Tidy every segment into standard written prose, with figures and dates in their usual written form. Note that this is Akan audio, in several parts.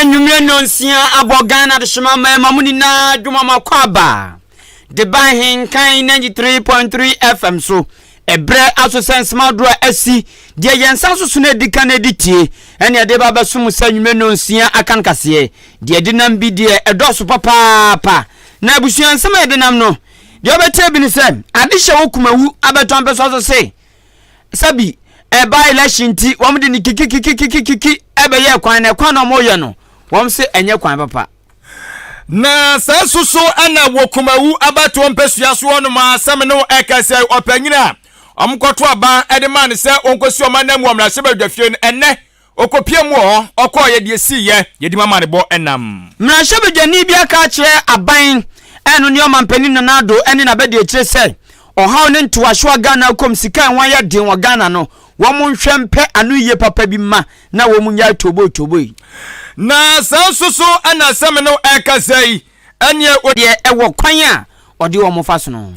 Anumre nonsia abogana de shema mamuni na dwuma makwaba. De Ahenkan 93.3 FM so. Ebre aso sense madura asi de yensa so na dika na ditie ene ade baba so musa nwume nonsia akan kase de dinam bi de edoso papa na abusuan sama edinam no de obete bi ni se ade hye wokumawu abeton peso so se sabi by election ti wom de ni kiki ebe ye kwan na kwan no moye no wom se enye kwan papa na sansuso ana wokumawu abeton peso so no ma asem no ekase opanyina omkoto aba edman se onkosi omanam omra sebadwafie no enne okopie mu ho okoye de siye yedi mama ne bo enam mra sebadwani bia ka kire aban eno ne omampani no nado ene na bede kire se ohaw ne ntoahwo Ghana kom sika wan ya den wa Ghana no womunhwe mpe anu ye papa bi ma na womunya tobo na sansuso ana asem no ekasai anye ode ewo kwan a ode wo mofa so no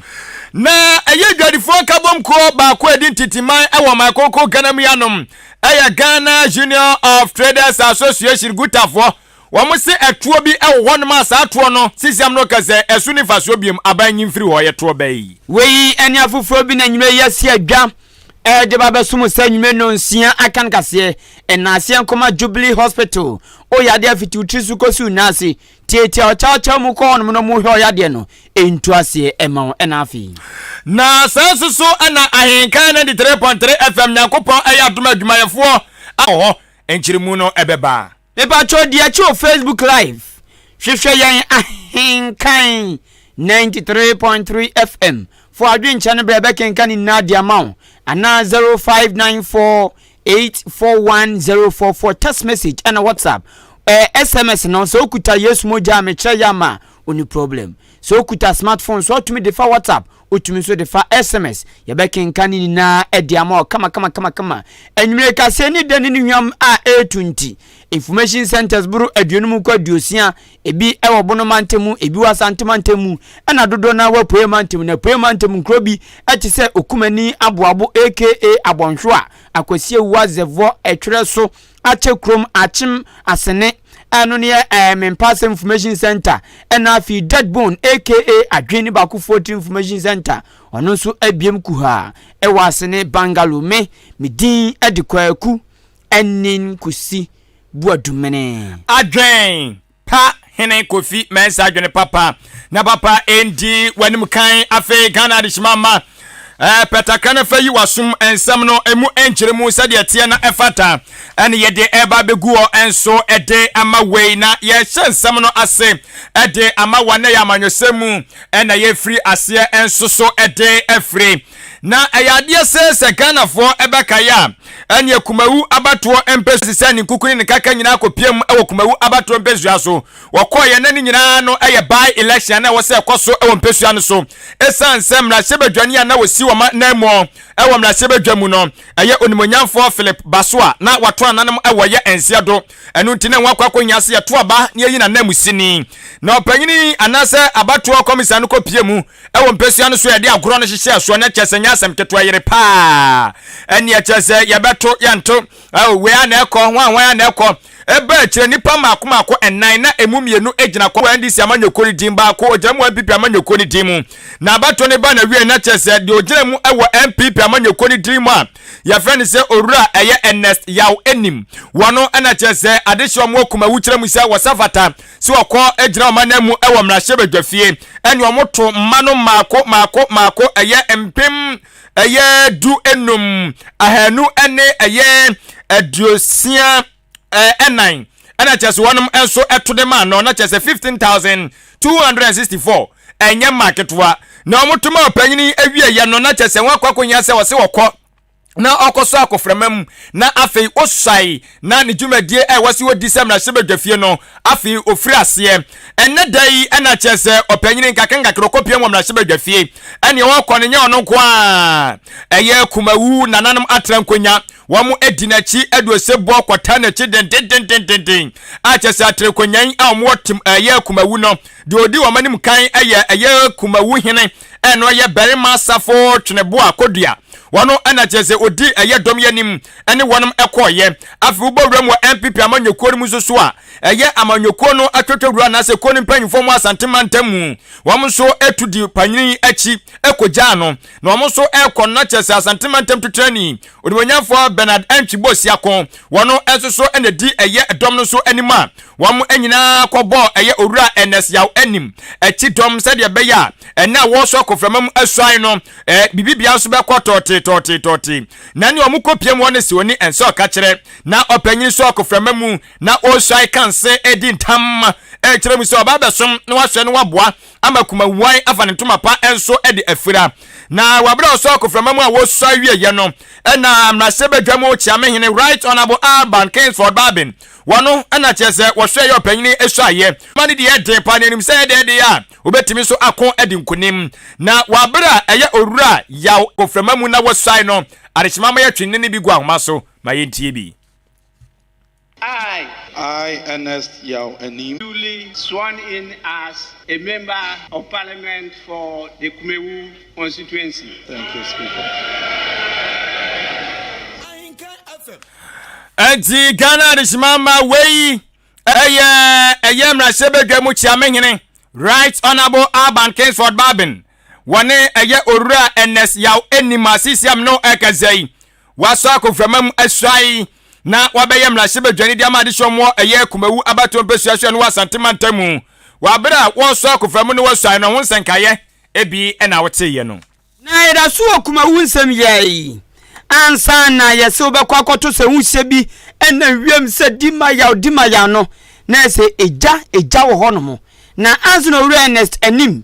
na eye dwadifo kabom ko ba ko edin titiman ewo makoko ganam yanom eye Ghana Union of Traders Association gutafo wo se etuo bi ewo honom asa atuo no sisiam no kase esu ni faso biem abanyin firi ho ye to bai wei eni afufuro bi na nwure yesi adwa de baba sumu sanyume no nsia akan kase enase nkoma Jubilee Hospital o yade afiti utrisu kosi nase tietia o chacha mu ko no mu hwe yade no entu ase ema enafi na sansuso ana Ahenkan 93.3 FM Yakopon ayaduma adwumayefo aho enchirimu no ebeba pepa cho dia cho Facebook live hwehwe yan Ahenkan 93.3 FM for adwin channel brebe kenkan na dia mawo ana 0594841044 text message and WhatsApp SMS no so okuta yesu moja meche yama oni problem so okuta smartphone so to me defa WhatsApp otumi so defa SMS ye be kenkani na ediama kama enwure kase ni dani ni hwam a A20 information centers buru aduonum kwa diosia ebi ewo bono mantemu ebi wasantemantemu na dodo na wa poemantemu na poemantemu krobi eti se okumani aboabo aka abonhwo akwasi wazevo etwere so ache krom achim asene anu ne Mempass information center na fi dead bone aka adwini baku 14 information center ono so abiem kuha ewa asene Bangalore me din edikwaku enin kusi buadumene adwen pa hene kofi mensa adwene papa na papa endi wanim kan afi Ghana de shimama petakana fayi wasum ensam no emu enchiremu sade tie na efata ene yede eba beguo enso ede ama wei na ye hyensam no ase ede ama wane ya amanyosemu ene ye free ase enso so ede efre na ayade se Ghana fo ebekaya ene kumawu abatoɔ empesi sani nkukuni ne kaka nyina akopiem ewo kumawu abatoɔ empesua so wɔkɔye nani nyina no eye by election na wɔse ekoso ewo empesua no so esan semra sebadwane na wɔsi wɔ na mo ewo mra sebadwamu no eye onimonyamfo Philip Basoa na wato ananem ewo ye ensia do enu ntine wakwakonya se yeto aba ne yi na namusini na opanyini anase abatoɔ komisa no kopiemu ewo empesua no so ye de agoro no hyehye so na kyesenya asem keto ayere pa ene ye kyese ye to yanto we ana ekọ hwan ana ekọ ebe akire nipa mako enan na emumienu egina kwa ndisi amanyokoni dimba ko ojamu MPP amanyokoni dimu na abato ne ba na wie na chese de ogiremu ewo MPP amanyokoni dimu a ya friend se orura eye Ernest yaw enim wono ana chese adehye omo kumawu kiremu se wasafata se okọ egina omanemu ewo mrahye badwafie ene omoto mmano mako eye empem eye du enum ahanu ene eye aduosia enan ana chese wonum enso etode ma no na chese 15,264 enye marketwa na omotuma opanyini awie ye no na chese wakwakonya se wose wokọ na okoso akoframam na afei osai na ne dwumadie wasi wodi samra sebadwafie no afei ofiri ase enne dai ana chese opanyini nkakenga krokopia mo mra sebadwafie ene wokọ ne nya ono kwa eye kumawu nananum atrankonya wamu edinachi edosebo kwata na chi den a chese atrankonyan a mo tim eye kumawu no de odi wamanim kan eye kumawu hene eno ye berima safo twenebo akodua wono ana chese odi eye dom yanim ene wonom ekoye afi ubowura mu MPP amanyekuo mu so a eye amanyekuo no atwetwura na se koni mpanyifo mu asantemantamu wom so etudi panyini achi ekoja no na wom so ekon na chese asantemantam tutrani odibonyafo Bernard Anchibosi akon wono enso so ene di eye dom no so anima wom anyina kobo eye owura NS yaw anim achi dom se de beya ena wo so akoframam asuan no bibibia so be toti na ne omukopiem won se oni enso ka kire na opanyin so akoframamu na osuan kanse edi ntam kire mu so baba som na wahwe no waboa amakuma wan afane ntoma pa enso edi afira na wabra so akoframamu a wo suan wieye no na mrasebedwamu chiamehene Right Honorable Ahenkan Kasiebo Babin wano ana chese wohwe ye opanyini esuaye mani de ede pa nanim se de ya obetimi so akon edi nkunim na wabra eye owura ya koframamu na wosuan no arechimama ya twinne ne bi gu ahoma so ma yentie bi. I, Ernest Yao Enim, duly sworn in as a member of Parliament for the Kumewu constituency. Thank you, Speaker. Enti Ghana Rishmama Wei eye mrasebedwamu chiamehene Right Honorable Ahenkan Kasiebo Babin wane eye owura NS yaw enima sisiam no ekazai waso akoframam asuai na wabeye mrasebedwani di amade shomo eye kumewu abato mpesuasu no wasantemantamu wabra waso akoframu no wasuai no honsenkaye ebi ena woteye no na ida so kumewu nsem yai ansa na yese obekwa akoto se hunhye bi ena wiem se dimaya no na se eja wo hono mo na ansa no Ernest anim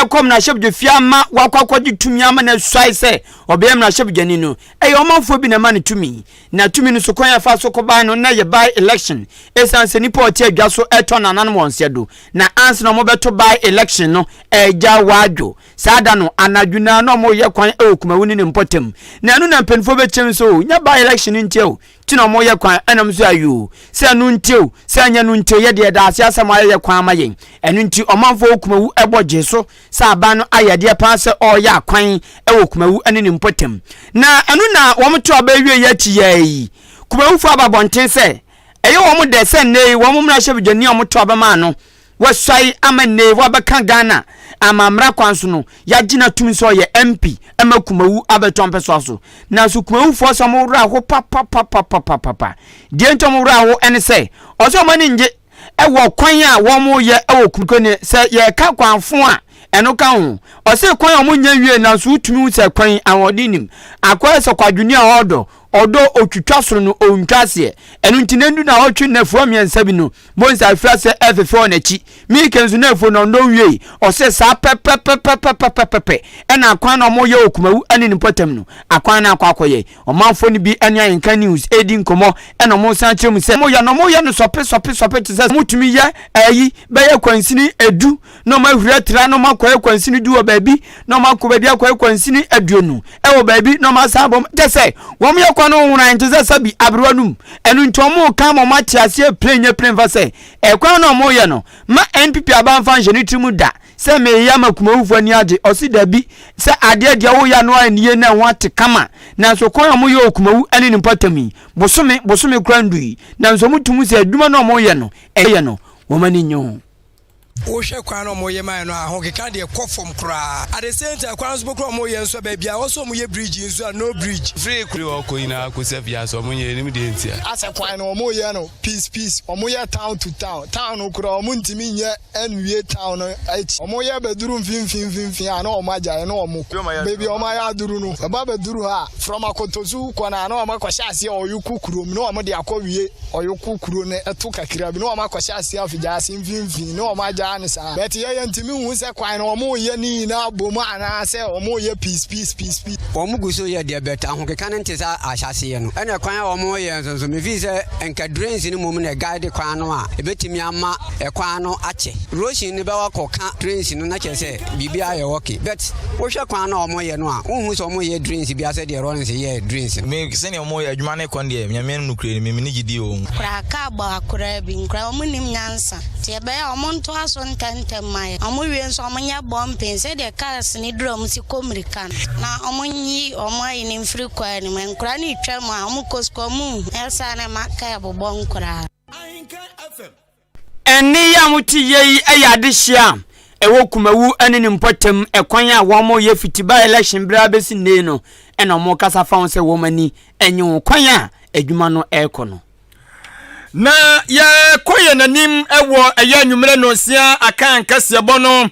kom na shebje fiama wakwakwaji tumi ama na suai se obeyam na shebje ni no omanfo bi na ma ne tumi na tumi no so kwan ya fa so koba no na ye by election esanse nipa oti adwa so eto na nanom wonsedo na ansa no mo beto by election no eja wadwo sada no anadwuna no mo ye kwan okumawu ni mpotem na anu na mpenfo be chem so nya by election ntieo tina mo ye kwan enam so ayo se anu ntieo se anya nu ntieo ye de da ase asem aye kwan amayen enu nti omanfo okumawu eboje so sa abano ayade pa se oya kwan okumawu ane ni mpotem na anu na wo to abawie ye ti yi kumawu fa babonten se eye wo mo de se nei wo mo mra hyebjani wo to abama no wasai amane wo beka Ghana amamra kwanso no yagina tumi so ye MP amakumawu abeton so na so kumawu fo so mo wura ho papa die ntom wura ho ene se oso mani nje ewo kwan a wo mo ye ewo kumkone se ye ka kwanfo a eno ka ho ose kwan a mo nya wie na so tumi se kwan awodinim akwa se kwadwuni a odo otwitwa soro no ontwase enu ntinendu na otwe na fuo miensa bi no monsa afra se efefo na chi mi kenzu na fuo no ndo wie ose sa pepe ena akwan na mo ye okumawu ani nipotem no akwan na akwakoye omanfo ni bi ani Ahenkan news edi nkomo ena mo san chemu se mo ya no sope tse mutumi ye ayi be ye kwansini edu no ma hura tra no ma kwaye kwansini du obabi no ma kobabi kwaye kwansini aduonu e obabi no ma sabom tse wo mo no wona nteze sabi abroanum enu ntomo ka mo machiase plenya va se ekwan no mo ye no ma NPP abanfa njenitrimu da se me ya makumawufo ani age osi dabi se ade dia wo ya no anie na wate kama na so kon mo ye okumawu ani ni mpatami bosome krandui na nso mutumu se adwuma no mo ye no eye no wo mani nyo o hwe kwan no mo ye man no ahokeka de kofom kra at the same time kwan so kro mo ye nso ba bia wo so mo ye bridge nso no bridge free kuri o ko ina ko se bia so mo ye nim de ntia ase kwan no mo ye no peace o mo ye town to town no kra o mo ntimi nye enwie town no achi o mo ye beduru mfimfim ana o maja no o mo baby o ma ya duru no ba beduru ha from akotozu kwana na o ma kwasha ase o yukukuro no o mo de akọwie o yukukuro ne etu kakira bi no o ma kwasha ase afija ase mfimfim no o maja anisa bet ye ntimi hu se kwan no mo ye ni na bomu ana se o mo ye peace o mo guso ye de beta ho keka ne ntesa ahase ye no ene kwan o mo ye nso me fi se enka drains ni mo na guide kwan no a ebetimi ama kwan no ache roshin ni be wa koka drains no na chese bibia ye woke bet wo hwe kwan no o mo ye no a hu so mo ye drains bia se de runs ye drains me se ne o mo ye adwuma ne kon de nyame no kure me ni gidi o kra ka ba akura bi nkra o mo nim nyansa te be o mo nto so ntante mai omo wie so omo nya bumping say the cars ni drum si komrika na omo nyi omo ayi ni mfiri kwa ni menkura ni twam a omo kosko mu esa na maka bobɔ nkura eni ya muti yei ayadehia ewo kumawu ane ni mpotem ekwan a womo ye fitiba election bra besi ne no ena omo kasa fa se womani enye kwan a adwuma no ekono na ye koye nanim ewo eya nwumre no sia akan Kasiebo no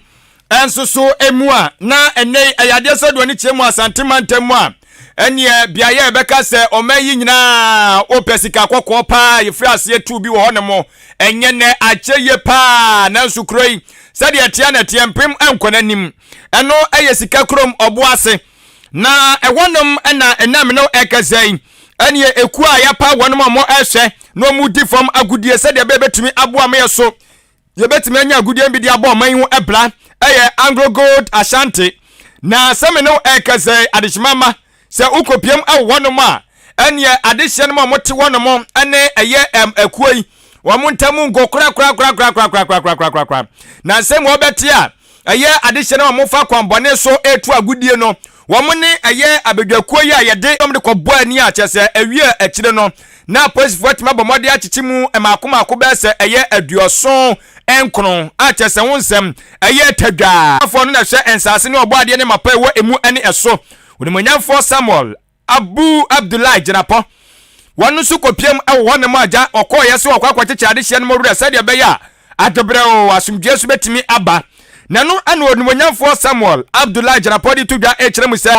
enso so emu a na ene ayade so do ni chemu asantemantemu a ene biaye ebeka se omayi nyina opesika kokko pa yefri ase tu bi wo honemo enye ne acheye pa na nsukroi sade atia na tiempem enkonanim eno ayesika krom oboase na ewonom na enam no ekazai ene eku a yapa wonom mo ehwe no mu di fam agudie sade bebetumi aboa me so yebetumi anya agudie bi di aboa man hu ebla eye Anglo Gold Ashanti na same no ekazai adishimama se ukopiem awonom a ene adehye no mo te wonom ene eye ekuoi wamuntamu ngo kra na nsem obeti a eye adehye no mo fa kwambone so etu agudie no womne eye abedwakuo yi a yede omde kɔbɔ ani a kyese awie akire no na police vote mabomode achichimu emakoma be se eye aduoso enkron a kyese wonsem eye tadwa afo no na hwe ensase ne ɔbɔ ade ne mapa ewo emu ani eso wonimonyamfo Samuel Abdullah Jinapo wanu su kopiem awone mo aja okoye se wakwa kyeche adehye no morura sade be ya adebreo asumdwe su betimi aba nanu anu onimonyamfo Samuel Abdullah Jinapo di tudwa echire mu se